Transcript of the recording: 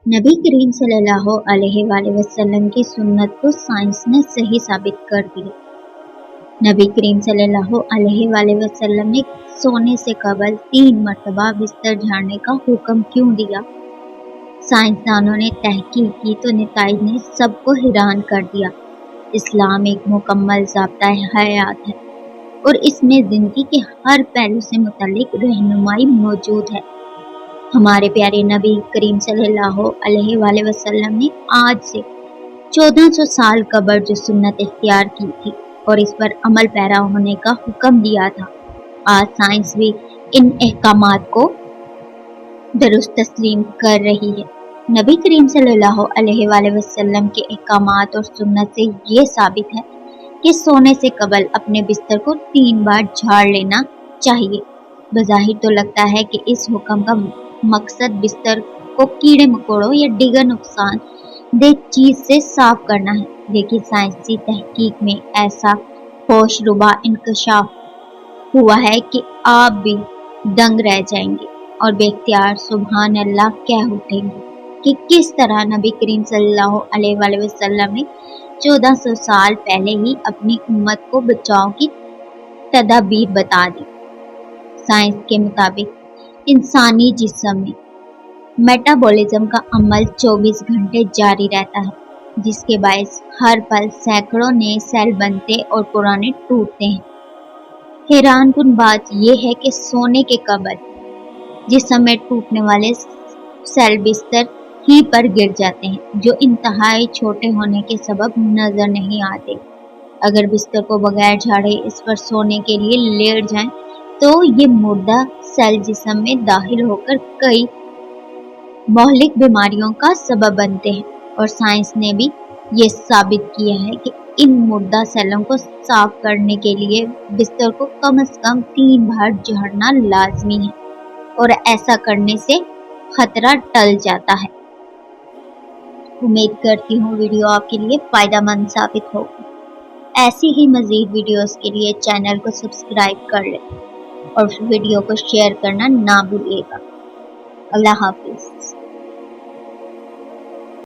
नबी करीम सल्लल्लाहु अलैहि वसल्लम की सुन्नत को साइंस ने सही साबित कर दिया। नबी करीम सल्लल्लाहु अलैहि वसल्लम ने सोने से कबल 3 मरतबा बिस्तर झाड़ने का हुक्म क्यों दिया? साइंसदानों ने तहकीक की तो नतीजे ने सबको हैरान कर दिया। इस्लाम एक मुकम्मल ज़ाब्ता हयात है और इसमें ज़िंदगी के हर पहलू से मुतल्लिक रहनुमाई मौजूद है। हमारे प्यारे नबी करीम सल्लल्लाहु अलैहि वसल्लम ने आज से 1400 साल कबल जो सुन्नत इख्तियार की थी और इस पर अमल पैरा होने का हुक्म दिया था, आज साइंस भी इन अहकामात को दुरुस्त तस्लीम कर रही है। नबी करीम सल्लल्लाहु अलैहि वसल्लम के अहकामात और सुन्नत से ये साबित है कि सोने से कबल अपने बिस्तर को 3 बार झाड़ लेना चाहिए। बज़ाहिर तो लगता है कि इस हुक्म का मकसद बिस्तर को कीड़े मकोड़ों या दीगर नुकसान दह चीज से साफ करना है, लेकिन साइंसी तहकीक में ऐसा होशरुबा इंकशाफ हुआ है कि आप भी दंग रह जाएंगे और बेख्तियार सुभान अल्लाह कह उठेंगे कि किस तरह नबी करीम सल्लल्लाहु अलैहि वसल्लम ने 1400 साल पहले ही अपनी उम्मत को बचाव की तदाबीर बता दी। साइंस के मुताबिक इंसानी जिस्म में मेटाबॉलिज्म का अमल 24 घंटे जारी रहता है, जिसके बायस हर पल सैकड़ों नए सेल बनते और पुराने टूटते हैं। हैरानकुन बात यह है कि सोने के कबल जिस्म में टूटने वाले सेल बिस्तर ही पर गिर जाते हैं, जो इंतहाई छोटे होने के सबब नजर नहीं आते। अगर बिस्तर को बगैर झाड़े इस पर सोने के लिए लेट जाएं, तो ये मुर्दा सेल जिस्म में दाखिल होकर कई मौलिक बीमारियों का सबब बनते हैं और साइंस ने भी ये साबित किया है कि इन मुर्दा सेलों को साफ करने के लिए बिस्तर को कम से कम 3 बार झाड़ना लाजमी है और ऐसा करने से खतरा टल जाता है। उम्मीद करती हूँ वीडियो आपके लिए फायदेमंद साबित होगी। ऐसी ही मज़ीद वीडियोस के लिए चैनल को सब्सक्राइब कर लें और वीडियो को शेयर करना ना भूलिएगा। अल्लाह हाफिज़।